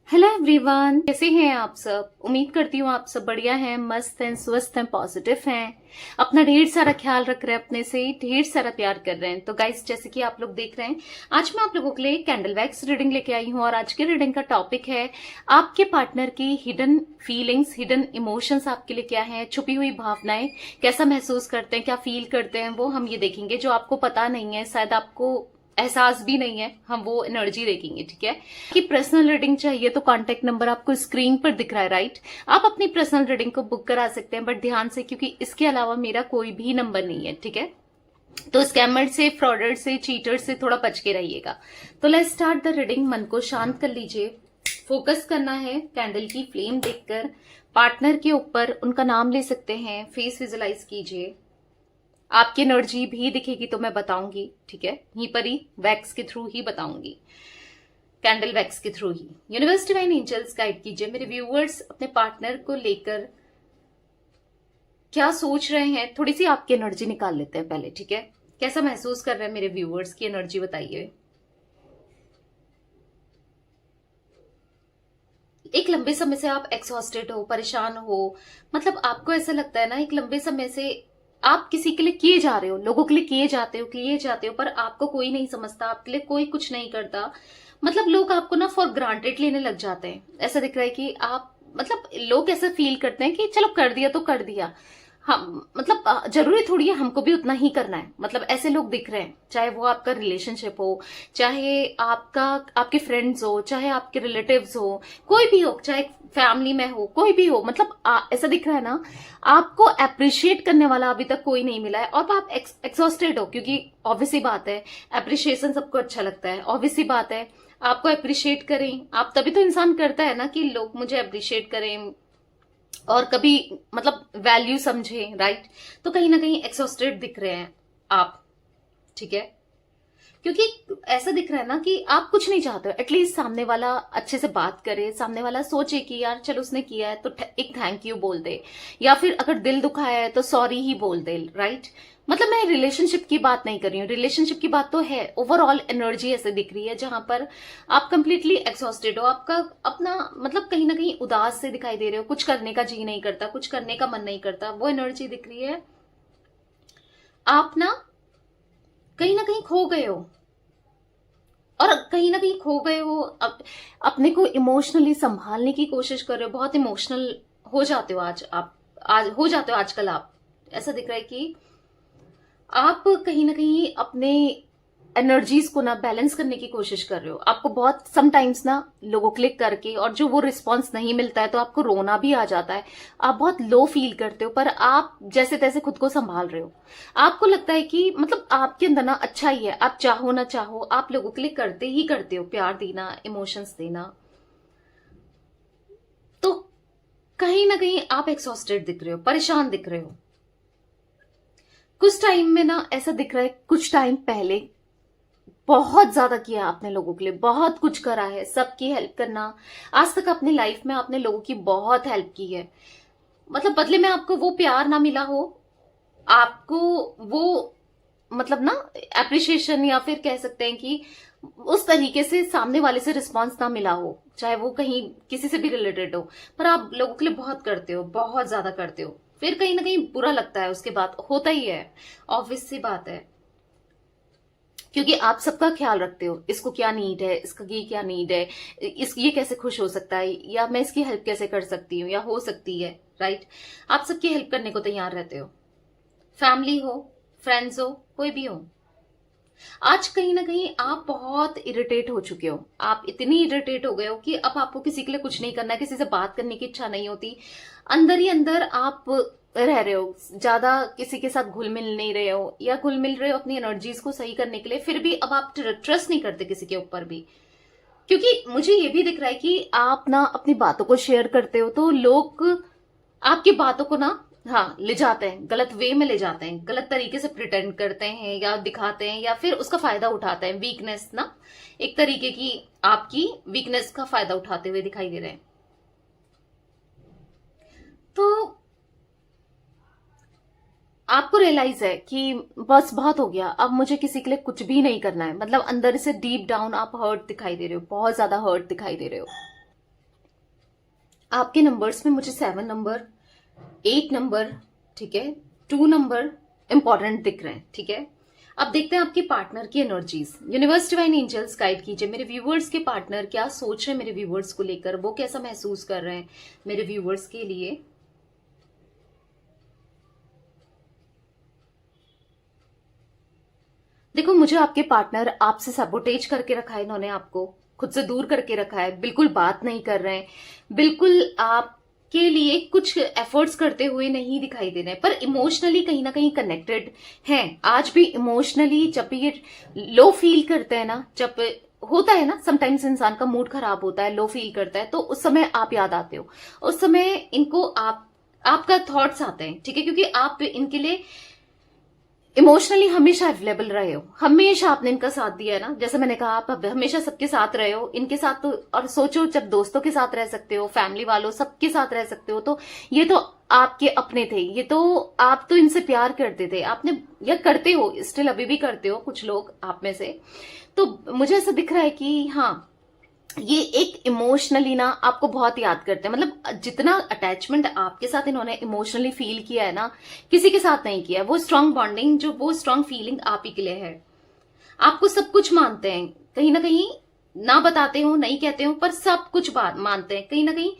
Hello everyone, कैसे हैं आप सब। उम्मीद करती हूँ आप सब बढ़िया हैं, मस्त हैं, स्वस्थ हैं, पॉजिटिव हैं, अपना ढेर सारा ख्याल रख रहे हैं, अपने से ढेर सारा प्यार कर रहे हैं। तो गाइस, जैसे कि आप लोग देख रहे हैं, आज मैं आप लोगों के लिए कैंडल वैक्स रीडिंग लेके आई हूँ। और आज की रीडिंग का टॉपिक है आपके पार्टनर की हिडन फीलिंग्स, हिडन इमोशंस आपके लिए क्या है, छुपी हुई भावनाएं, कैसा महसूस करते हैं, क्या फील करते हैं, वो हम ये देखेंगे। जो आपको पता नहीं है, शायद आपको एहसास भी नहीं है, हम वो एनर्जी देखेंगे। ठीक है कि पर्सनल रीडिंग चाहिए तो कांटेक्ट नंबर आपको स्क्रीन पर दिख रहा है, राइट। आप अपनी पर्सनल रीडिंग को बुक करा सकते हैं, बट ध्यान से, क्योंकि इसके अलावा मेरा कोई भी नंबर नहीं है। ठीक है, तो स्कैमर से, फ्रॉडर से, चीटर से थोड़ा बच के रहिएगा। तो लेट्स स्टार्ट द रीडिंग। मन को शांत कर लीजिए, फोकस करना है कैंडल की फ्लेम देखकर। पार्टनर के ऊपर उनका नाम ले सकते हैं, फेस विजुलाइज कीजिए। आपकी एनर्जी भी दिखेगी तो मैं बताऊंगी, ठीक है, यहीं पर ही वैक्स के थ्रू ही बताऊंगी, कैंडल वैक्स के थ्रू ही। यूनिवर्स डिवाइन एंजल्स गाइड कीजिए मेरे व्यूअर्स, अपने पार्टनर को लेकर क्या सोच रहे हैं। थोड़ी सी आपकी एनर्जी निकाल लेते हैं पहले, ठीक है। कैसा महसूस कर रहे हैं मेरे व्यूअर्स की एनर्जी, बताइए। एक लंबे समय से आप एक्सॉस्टेड हो, परेशान हो, मतलब आपको ऐसा लगता है ना, एक लंबे समय से आप किसी के लिए किए जा रहे हो, लोगों के लिए किए जाते हो, पर आपको कोई नहीं समझता, आपके लिए कोई कुछ नहीं करता। मतलब लोग आपको ना फॉर ग्रांटेड लेने लग जाते हैं। ऐसा दिख रहा है कि आप, मतलब लोग ऐसा फील करते हैं कि चलो कर दिया तो कर दिया, हम मतलब जरूरी थोड़ी है हमको भी उतना ही करना है। मतलब ऐसे लोग दिख रहे हैं, चाहे वो आपका रिलेशनशिप हो, चाहे आपके फ्रेंड्स हो, चाहे आपके रिलेटिव्स हो, कोई भी हो, चाहे फैमिली में हो, कोई भी हो। मतलब ऐसा दिख रहा है ना, आपको अप्रिशिएट करने वाला अभी तक कोई नहीं मिला है, और आप एक्सॉस्टेड हो, क्योंकि ऑब्वियस सी बात है, अप्रिशिएशन सबको अच्छा लगता है, ऑब्वियस सी बात है, आपको अप्रिशिएट करें आप, तभी तो इंसान करता है ना कि लोग मुझे अप्रिशिएट करें और कभी मतलब वैल्यू समझे, राइट। तो कहीं ना कहीं एक्सॉस्टेड दिख रहे हैं आप, ठीक है, क्योंकि ऐसा दिख रहा है ना कि आप कुछ नहीं चाहते हो। एटलीस्ट सामने वाला अच्छे से बात करे, सामने वाला सोचे कि यार चलो उसने किया है तो एक थैंक यू बोल दे, या फिर अगर दिल दुखाया है तो सॉरी ही बोल दे, राइट। मतलब मैं रिलेशनशिप की बात नहीं कर रही हूँ, रिलेशनशिप की बात तो है, ओवरऑल एनर्जी ऐसे दिख रही है जहां पर आप कंप्लीटली एक्सॉस्टेड हो, आपका अपना मतलब कहीं ना कहीं उदास से दिखाई दे रहे हो, कुछ करने का जी नहीं करता, कुछ करने का मन नहीं करता, वो एनर्जी दिख रही है। आप ना कहीं खो गए हो, और कहीं ना कहीं खो गए हो, अपने को इमोशनली संभालने की कोशिश कर रहे हो, बहुत इमोशनल हो जाते हो आज हो जाते हो आजकल आप। ऐसा दिख रहा है कि आप कहीं ना कहीं अपने एनर्जीज को ना बैलेंस करने की कोशिश कर रहे हो। आपको बहुत समटाइम्स ना लोगों क्लिक करके, और जो वो रिस्पॉन्स नहीं मिलता है तो आपको रोना भी आ जाता है, आप बहुत लो फील करते हो, पर आप जैसे तैसे खुद को संभाल रहे हो। आपको लगता है कि मतलब आपके अंदर ना अच्छा ही है, आप चाहो ना चाहो आप लोगों के लिए करते ही करते हो, प्यार देना, इमोशंस देना। तो कहीं ना कहीं आप एक्सॉस्टेड दिख रहे हो, परेशान दिख रहे हो। कुछ टाइम में ना ऐसा दिख रहा है, कुछ टाइम पहले बहुत ज्यादा किया आपने लोगों के लिए, बहुत कुछ करा है, सबकी हेल्प करना, आज तक अपनी लाइफ में आपने लोगों की बहुत हेल्प की है। मतलब बदले में आपको वो प्यार ना मिला हो, आपको वो मतलब ना एप्रिशिएशन, या फिर कह सकते हैं कि उस तरीके से सामने वाले से रिस्पांस ना मिला हो, चाहे वो कहीं किसी से भी रिलेटेड हो, पर आप लोगों के लिए बहुत करते हो, बहुत ज्यादा करते हो, फिर कहीं ना कहीं बुरा लगता है उसके बाद, होता ही है, ऑब्वियस सी बात है, क्योंकि आप सबका ख्याल रखते हो, इसको क्या नीड है, इसका ये क्या नीड है, ये कैसे खुश हो सकता है, या मैं इसकी हेल्प कैसे कर सकती हूँ या हो सकती है, राइट। आप सबकी हेल्प करने को तैयार रहते हो, फैमिली हो, फ्रेंड्स हो, कोई भी हो। आज कहीं ना कहीं आप बहुत इरिटेट हो चुके हो, आप इतनी इरिटेट हो गए हो कि अब आपको किसी के लिए कुछ नहीं करना है, किसी से बात करने की इच्छा नहीं होती, अंदर ही अंदर आप रह रहे हो, ज्यादा किसी के साथ घुल मिल नहीं रहे हो, या घुल मिल रहे हो अपनी एनर्जीज को सही करने के लिए, फिर भी अब आप ट्रस्ट नहीं करते किसी के ऊपर भी। क्योंकि मुझे ये भी दिख रहा है कि आप ना अपनी बातों को शेयर करते हो तो लोग आपकी बातों को ना, हाँ, ले जाते हैं, गलत वे में ले जाते हैं, गलत तरीके से प्रिटेंड करते हैं या दिखाते हैं, या फिर उसका फायदा उठाते हैं, वीकनेस ना, एक तरीके की आपकी वीकनेस का फायदा उठाते हुए दिखाई दे रहे हैं। तो आपको रियलाइज है कि बस बहुत हो गया, अब मुझे किसी के लिए कुछ भी नहीं करना है। मतलब अंदर से डीप डाउन आप हर्ट दिखाई दे रहे हो, बहुत ज्यादा हर्ट दिखाई दे रहे हो। आपके नंबर्स में मुझे 7 नंबर, 8 नंबर, ठीक है, 2 नंबर इंपॉर्टेंट दिख रहे हैं, ठीक है। अब देखते हैं आपके पार्टनर की energies. Universe divine angels guide कीजिए मेरे व्यूवर्स के पार्टनर क्या सोच रहे हैं मेरे व्यूवर्स को लेकर, वो कैसा महसूस कर रहे हैं मेरे व्यूवर्स के लिए। देखो, मुझे आपके पार्टनर आपसे सबोटेज करके रखा है, इन्होंने आपको खुद से दूर करके रखा है, बिल्कुल बात नहीं कर रहे हैं, बिल्कुल आपके लिए कुछ एफर्ट्स करते हुए नहीं दिखाई दे रहे हैं, पर इमोशनली कहीं ना कहीं कनेक्टेड हैं। आज भी इमोशनली जब भी ये लो फील करते हैं ना, जब होता है ना समटाइम्स इंसान का मूड खराब होता है, लो फील करता है, तो उस समय आप याद आते हो, उस समय इनको आपका थॉट्स आते हैं, ठीक है, क्योंकि आप इनके लिए इमोशनली हमेशा अवेलेबल रहे हो, हमेशा आपने इनका साथ दिया है ना। जैसे मैंने कहा, आप हमेशा सबके साथ रहे हो, इनके साथ तो, और सोचो जब दोस्तों के साथ रह सकते हो, फैमिली वालों सबके साथ रह सकते हो, तो ये तो आपके अपने थे, ये तो आप तो इनसे प्यार करते थे, आपने या करते हो, स्टिल अभी भी करते हो कुछ लोग आप में से। तो मुझे ऐसा दिख रहा है कि हाँ, ये एक इमोशनली ना आपको बहुत याद करते हैं, मतलब जितना अटैचमेंट आपके साथ इन्होंने इमोशनली फील किया है ना, किसी के साथ नहीं किया है। वो स्ट्रांग बॉन्डिंग, जो वो स्ट्रांग फीलिंग आप ही के लिए है। आपको सब कुछ मानते हैं, कहीं ना कहीं ना बताते हो, नहीं कहते हो, पर सब कुछ बात मानते हैं, कहीं ना कहीं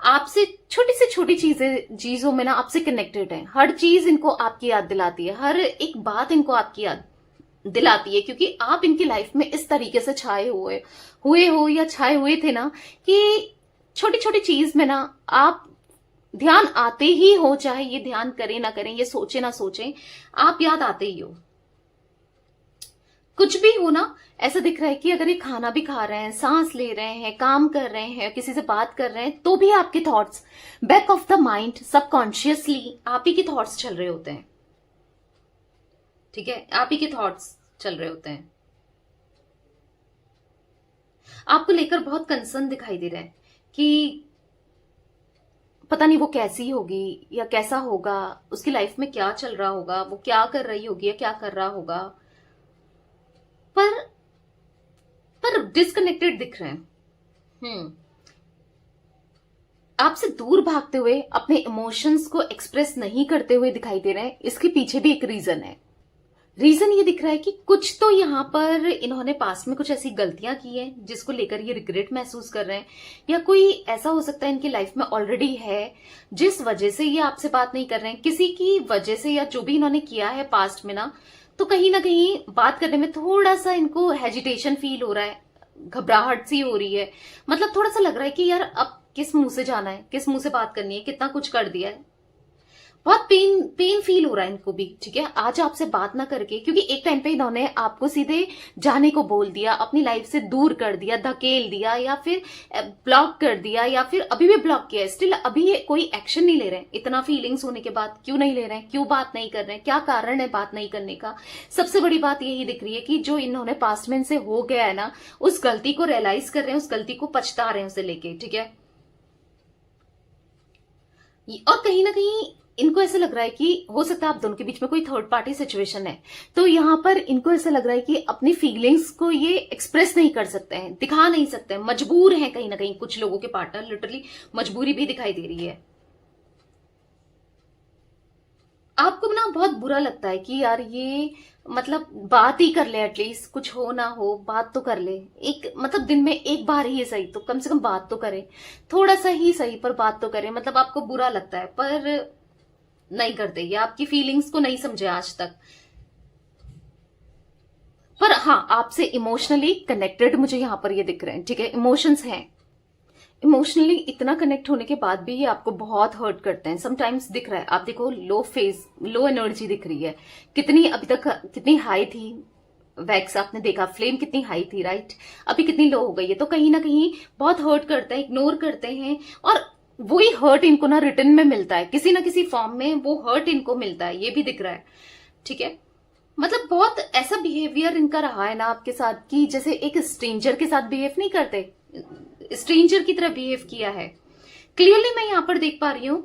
आपसे छोटी से छोटी चीजों में ना आपसे कनेक्टेड है। हर चीज इनको आपकी याद दिलाती है, हर एक बात इनको आपकी याद दिलाती है, क्योंकि आप इनकी लाइफ में इस तरीके से छाए हुए हो या छाए हुए थे ना, कि छोटी छोटी चीज में ना आप ध्यान आते ही हो, चाहे ये ध्यान करें ना करें, ये सोचे ना सोचे, आप याद आते ही हो। कुछ भी हो ना, ऐसा दिख रहा है कि अगर ये खाना भी खा रहे हैं, सांस ले रहे हैं, काम कर रहे हैं, किसी से बात कर रहे हैं, तो भी आपके thoughts back of the mind subconsciously आप ही के थॉट्स चल रहे होते हैं, ठीक है, आप ही के थॉट्स चल रहे होते हैं। आपको लेकर बहुत कंसर्न दिखाई दे रहा है कि पता नहीं वो कैसी होगी या कैसा होगा, उसकी लाइफ में क्या चल रहा होगा, वो क्या कर रही होगी या क्या कर रहा होगा, पर डिस्कनेक्टेड दिख रहे हैं। आपसे दूर भागते हुए, अपने इमोशंस को एक्सप्रेस नहीं करते हुए दिखाई दे रहे हैं। इसके पीछे भी एक रीजन है। रीजन ये दिख रहा है कि कुछ तो यहाँ पर इन्होंने पास्ट में कुछ ऐसी गलतियां की हैं जिसको लेकर ये रिग्रेट महसूस कर रहे हैं, या कोई ऐसा हो सकता है इनकी लाइफ में ऑलरेडी है जिस वजह से ये आपसे बात नहीं कर रहे हैं, किसी की वजह से, या जो भी इन्होंने किया है पास्ट में ना, तो कहीं ना कहीं बात करने में थोड़ा सा इनको हेजिटेशन फील हो रहा है, घबराहट सी हो रही है, मतलब थोड़ा सा लग रहा है कि यार अब किस मुंह से जाना है, किस मुंह से बात करनी है, कितना कुछ कर दिया है, बहुत पेन फील हो रहा है इनको भी, ठीक है, आज आपसे बात ना करके, क्योंकि एक टाइम पे इन्होंने आपको सीधे जाने को बोल दिया, अपनी लाइफ से दूर कर दिया, धकेल दिया, या फिर ब्लॉक कर दिया, या फिर अभी भी ब्लॉक किया है, स्टिल अभी ये कोई एक्शन नहीं ले रहे हैं। इतना फीलिंग्स होने के बाद क्यों नहीं ले रहे हैं, क्यों बात नहीं कर रहे हैं, क्या कारण है बात नहीं करने का? सबसे बड़ी बात यही दिख रही है कि जो इन्होंने पास्ट में इनसे हो गया है ना, उस गलती को रियलाइज कर रहे हैं, उस गलती को पछता रहे हैं उसे लेके, ठीक है। और कहीं ना कहीं इनको ऐसा लग रहा है कि हो सकता है आप दोनों के बीच में कोई थर्ड पार्टी सिचुएशन है, तो यहां पर इनको ऐसा लग रहा है कि अपनी फीलिंग्स को ये एक्सप्रेस नहीं कर सकते हैं, दिखा नहीं सकते हैं, मजबूर हैं कहीं ना कहीं। कुछ लोगों के पार्टनर लिटरली मजबूरी भी दिखाई दे रही है। आपको ना बहुत बुरा लगता है कि यार ये मतलब बात ही कर ले, एटलीस्ट कुछ हो ना हो बात तो कर ले, एक मतलब दिन में एक बार ही सही तो कम से कम बात तो करे, थोड़ा सा ही सही पर बात तो करे। मतलब आपको बुरा लगता है पर नहीं करते, ये आपकी फीलिंग्स को नहीं समझे आज तक। पर हाँ, आपसे इमोशनली कनेक्टेड मुझे यहां पर ये दिख रहे हैं, ठीक है, इमोशंस हैं। इमोशनली इतना कनेक्ट होने के बाद भी ये आपको बहुत हर्ट करते हैं। समटाइम्स दिख रहा है, आप देखो लो एनर्जी दिख रही है। कितनी अभी तक कितनी हाई थी वैक्स, आपने देखा फ्लेम कितनी हाई थी, राइट, अभी कितनी लो हो गई है। तो कहीं ना कहीं बहुत हर्ट करते हैं, इग्नोर करते हैं, और वही हर्ट इनको ना रिटर्न में मिलता है, किसी ना किसी फॉर्म में वो हर्ट इनको मिलता है, ये भी दिख रहा है, ठीक है। मतलब बहुत ऐसा बिहेवियर इनका रहा है ना आपके साथ कि जैसे एक स्ट्रेंजर के साथ बिहेव नहीं करते, स्ट्रेंजर की तरह बिहेव किया है। क्लियरली मैं यहां पर देख पा रही हूं,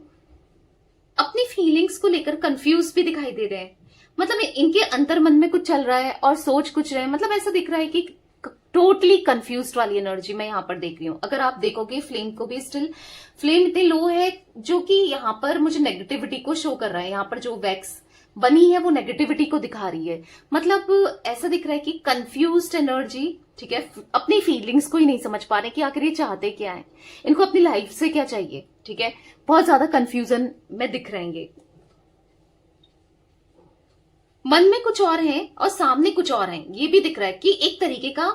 अपनी फीलिंग्स को लेकर कंफ्यूज भी दिखाई दे रहे हैं। मतलब इनके अंतर मन में कुछ चल रहा है और सोच कुछ रहे हैं। मतलब ऐसा दिख रहा है कि टोटली कंफ्यूज्ड वाली एनर्जी मैं यहाँ पर देख रही हूँ। अगर आप देखोगे फ्लेम को भी, स्टिल फ्लेम इतने लो है जो कि यहाँ पर मुझे नेगेटिविटी को शो कर रहा है। यहाँ पर जो वैक्स बनी है वो नेगेटिविटी को दिखा रही है। मतलब ऐसा दिख रहा है कि कंफ्यूज्ड एनर्जी, ठीक है, अपनी फीलिंग्स को ही नहीं समझ पा रहे कि आखिर ये चाहते क्या है, इनको अपनी लाइफ से क्या चाहिए, ठीक है। बहुत ज्यादा कंफ्यूजन में दिख रहेंगे। मन में कुछ और है और सामने कुछ और है। ये भी दिख रहा है कि एक तरीके का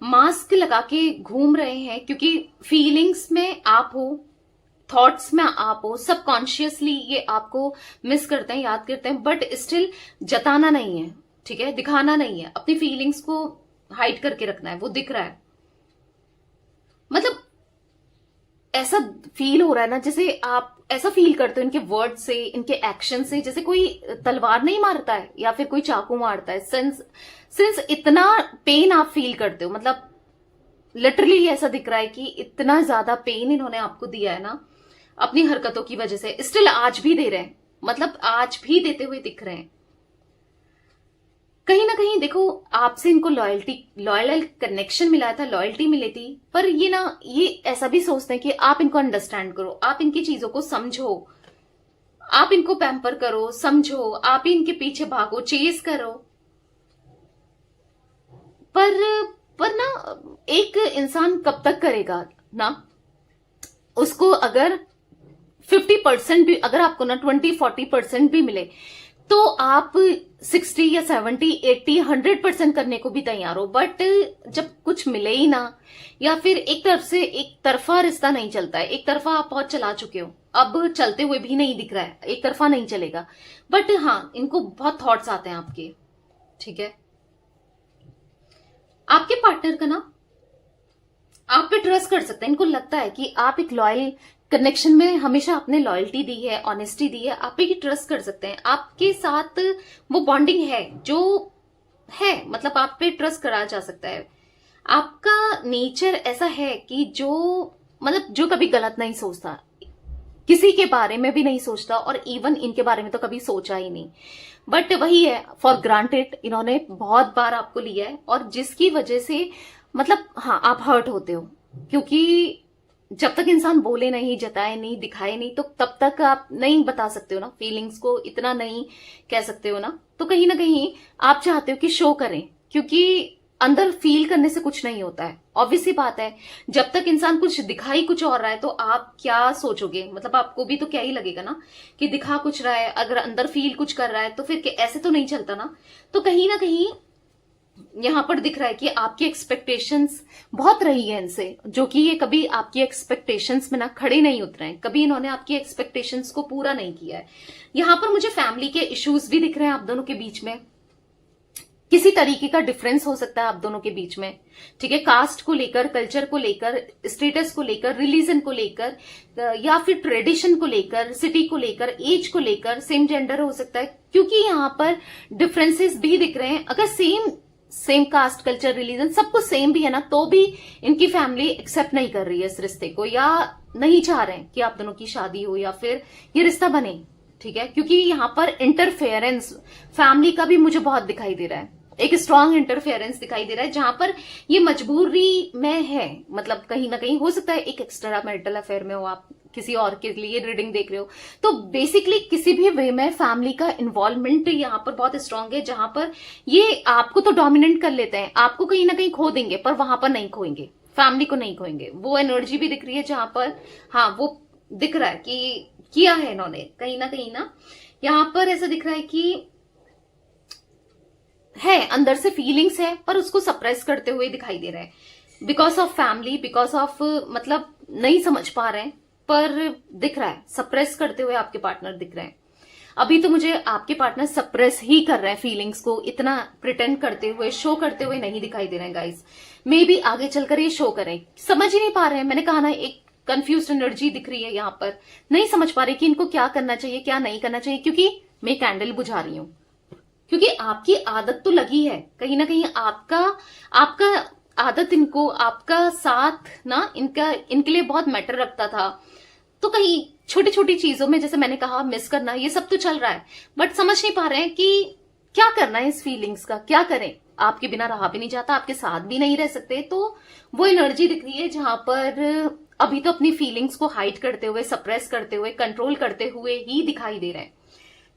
मास्क लगा के घूम रहे हैं, क्योंकि फीलिंग्स में आप हो, थॉट्स में आप हो, सबकॉन्शियसली ये आपको मिस करते हैं, याद करते हैं, बट स्टिल जताना नहीं है, ठीक है, दिखाना नहीं है, अपनी फीलिंग्स को हाइड करके रखना है, वो दिख रहा है। मतलब ऐसा फील हो रहा है ना, जैसे आप ऐसा फील करते हो इनके वर्ड से, इनके एक्शन से, जैसे कोई तलवार नहीं मारता है या फिर कोई चाकू मारता है। सिंस इतना पेन आप फील करते हो, मतलब लिटरली ऐसा दिख रहा है कि इतना ज्यादा पेन इन्होंने आपको दिया है ना अपनी हरकतों की वजह से, स्टिल आज भी दे रहे हैं, मतलब आज भी देते हुए दिख रहे हैं। कहीं ना कहीं देखो, आपसे इनको लॉयल कनेक्शन मिला था, लॉयल्टी मिली थी, पर ये ऐसा भी सोचते हैं कि आप इनको अंडरस्टैंड करो, आप इनकी चीजों को समझो, आप इनको पैम्पर करो, समझो, आप ही इनके पीछे भागो, चेज करो। पर ना एक इंसान कब तक करेगा ना, उसको अगर 50% भी, अगर आपको ना 20-40% भी मिले तो आप 60 या 70, 80, 100% करने को भी तैयार हो। बट जब कुछ मिले ही ना, या फिर एक तरफ से एक तरफा रिश्ता नहीं चलता है, एक तरफा आप बहुत चला चुके हो, अब चलते हुए भी नहीं दिख रहा है, एक तरफा नहीं चलेगा। बट हाँ, इनको बहुत थॉट्स आते हैं आपके, ठीक है। आपके पार्टनर का ना आप पे ट्रस्ट कर सकते हैं, इनको लगता है कि आप एक लॉयल कनेक्शन में हमेशा आपने लॉयल्टी दी है, ऑनेस्टी दी है, आप पे ट्रस्ट कर सकते हैं, आपके साथ वो बॉन्डिंग है जो है, मतलब आप पे ट्रस्ट करा जा सकता है। आपका नेचर ऐसा है कि जो मतलब जो कभी गलत नहीं सोचता, किसी के बारे में भी नहीं सोचता, और इवन इनके बारे में तो कभी सोचा ही नहीं। बट वही है, फॉर ग्रांटेड इन्होंने बहुत बार आपको लिया है, और जिसकी वजह से मतलब हाँ, आप हर्ट होते हो, क्योंकि जब तक इंसान बोले नहीं, जताए नहीं, दिखाए नहीं, तो तब तक आप नहीं बता सकते हो ना फीलिंग्स को, इतना नहीं कह सकते हो ना। तो कहीं ना कहीं आप चाहते हो कि शो करें, क्योंकि अंदर फील करने से कुछ नहीं होता है। ऑब्वियस सी बात है, जब तक इंसान कुछ दिखाई कुछ और रहा है तो आप क्या सोचोगे, मतलब आपको भी तो क्या ही लगेगा ना कि दिखा कुछ रहा है, अगर अंदर फील कुछ कर रहा है तो फिर ऐसे तो नहीं चलता ना। तो कहीं ना कहीं यहां पर दिख रहा है कि आपकी एक्सपेक्टेशंस बहुत रही है इनसे, जो कि ये कभी आपकी एक्सपेक्टेशंस में ना खड़े नहीं उतरे हैं, कभी इन्होंने आपकी एक्सपेक्टेशंस को पूरा नहीं किया है। यहां पर मुझे फैमिली के इश्यूज भी दिख रहे हैं आप दोनों के बीच में, किसी तरीके का डिफरेंस हो सकता है आप दोनों के बीच में, ठीक है, कास्ट को लेकर, कल्चर को लेकर, स्टेटस को लेकर, रिलीजन को लेकर, या फिर ट्रेडिशन को लेकर, सिटी को लेकर, एज को लेकर, सेम जेंडर हो सकता है, क्योंकि यहां पर डिफरेंसेस भी दिख रहे हैं। अगर सेम कास्ट, कल्चर, रिलीजन सब कुछ सेम भी है ना, तो भी इनकी फैमिली एक्सेप्ट नहीं कर रही है इस रिश्ते को, या नहीं चाह रहे हैं कि आप दोनों की शादी हो या फिर ये रिश्ता बने, ठीक है। क्योंकि यहां पर इंटरफेरेंस फैमिली का भी मुझे बहुत दिखाई दे रहा है, एक स्ट्रांग इंटरफेरेंस दिखाई दे रहा है, जहां पर ये मजबूरी में है, मतलब कहीं ना कहीं हो सकता है एक एक्स्ट्रा मैरिटल अफेयर में हो, आप किसी और के लिए रीडिंग देख रहे हो, तो बेसिकली किसी भी वे में फैमिली का इन्वॉल्वमेंट यहाँ पर बहुत स्ट्रांग है, जहां पर ये आपको तो डोमिनेट कर लेते हैं, आपको कहीं ना कहीं खो देंगे, पर वहां पर नहीं खोएंगे, फैमिली को नहीं खोएंगे। वो एनर्जी भी दिख रही है जहां पर हाँ, वो दिख रहा है कि किया है इन्होंने कहीं ना यहां पर ऐसा दिख रहा है कि है अंदर से फीलिंग्स है, पर उसको सप्रेस करते हुए दिखाई दे रहा है, because of family, because of मतलब नहीं समझ पा रहे हैं, पर दिख रहा है सप्रेस करते हुए आपके पार्टनर दिख रहे हैं। अभी तो मुझे आपके पार्टनर सप्रेस ही कर रहे हैं फीलिंग्स को, इतना प्रिटेंड करते हुए, शो करते हुए नहीं दिखाई दे रहे हैं गाइस। मे बी आगे चलकर ये शो करें, समझ ही नहीं पा रहे हैं। मैंने कहा ना, एक कंफ्यूज एनर्जी दिख रही है यहाँ पर, नहीं समझ पा रहे कि इनको क्या करना चाहिए, क्या नहीं करना चाहिए, क्योंकि मैं कैंडल बुझा रही हूं, क्योंकि आपकी आदत तो लगी है, कहीं ना कहीं आपका आदत इनको, आपका साथ ना इनके लिए बहुत मैटर रखता था। तो कहीं छोटी छोटी चीजों में, जैसे मैंने कहा, मिस करना, ये सब तो चल रहा है, बट समझ नहीं पा रहे हैं कि क्या करना है इस फीलिंग्स का, क्या करें, आपके बिना रहा भी नहीं जाता, आपके साथ भी नहीं रह सकते। तो वो एनर्जी दिख रही है जहां पर अभी तो अपनी फीलिंग्स को हाइड करते हुए, सप्रेस करते हुए, कंट्रोल करते हुए ही दिखाई दे रहे हैं,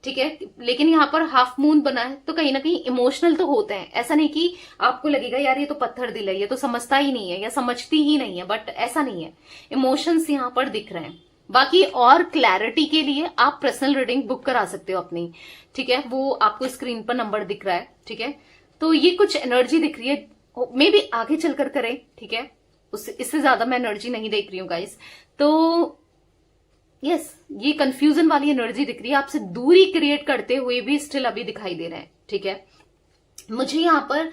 ठीक है। लेकिन यहाँ पर हाफ मून बना है तो कहीं ना कहीं इमोशनल तो होते हैं। ऐसा नहीं कि आपको लगेगा यार ये तो पत्थर दिल है, ये तो समझता ही नहीं है या समझती ही नहीं है, बट ऐसा नहीं है। इमोशंस यहाँ पर दिख रहे हैं। बाकी और क्लैरिटी के लिए आप पर्सनल रीडिंग बुक करा सकते हो अपनी, ठीक है। वो आपको स्क्रीन पर नंबर दिख रहा है, ठीक है। तो ये कुछ एनर्जी दिख रही है, मे बी आगे चलकर करें, ठीक है। इससे ज्यादा मैं एनर्जी नहीं देख रही हूँ गाइस। तो यस, ये कंफ्यूजन वाली एनर्जी दिख रही है, आपसे दूरी क्रिएट करते हुए भी स्टिल अभी दिखाई दे रहे हैं, ठीक है। मुझे यहाँ पर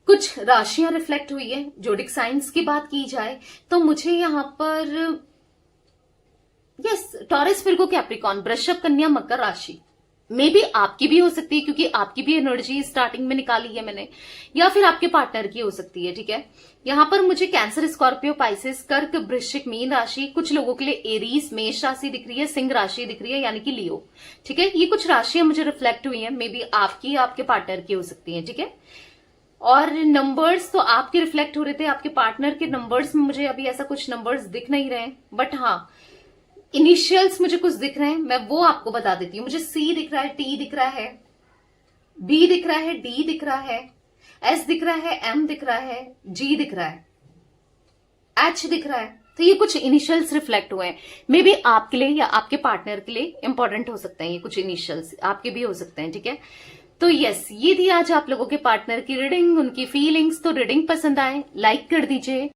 कुछ राशियां रिफ्लेक्ट हुई है। जोडिक साइंस की बात की जाए तो मुझे यहाँ पर यस, टॉरस, विर्गो, कैप्रिकॉर्न, वृषभ, कन्या, मकर राशि मे बी आपकी भी हो सकती है, क्योंकि आपकी भी एनर्जी स्टार्टिंग में निकाली है मैंने, या फिर आपके पार्टनर की हो सकती है, ठीक है। यहाँ पर मुझे कैंसर, स्कॉर्पियो, पाइसेस, कर्क, वृश्चिक, मीन राशि, कुछ लोगों के लिए एरीज, मेष राशि दिख रही है, सिंह राशि दिख रही है, यानी कि लियो, ठीक है। ये कुछ राशियां मुझे रिफ्लेक्ट हुई है, मे बी आपकी या आपके पार्टनर की हो सकती है, ठीक है। और नंबर्स तो आपके रिफ्लेक्ट हो रहे थे, आपके पार्टनर के नंबर्स में मुझे अभी ऐसा कुछ नंबर्स दिख नहीं रहे, बट हाँ इनिशियल्स मुझे कुछ दिख रहे हैं, मैं वो आपको बता देती हूँ। मुझे सी दिख रहा है, टी दिख रहा है, बी दिख रहा है, डी दिख रहा है, एस दिख रहा है, एम दिख रहा है, जी दिख रहा है, एच दिख रहा है। तो ये कुछ इनिशियल्स रिफ्लेक्ट हुए हैं, मे बी आपके लिए या आपके पार्टनर के लिए इंपॉर्टेंट हो सकते हैं ये कुछ इनिशियल्स, आपके भी हो सकते हैं, ठीक है। तो यस, ये थी आज आप लोगों के पार्टनर की रीडिंग, उनकी फीलिंग्स। तो रीडिंग पसंद आए लाइक कर दीजिए।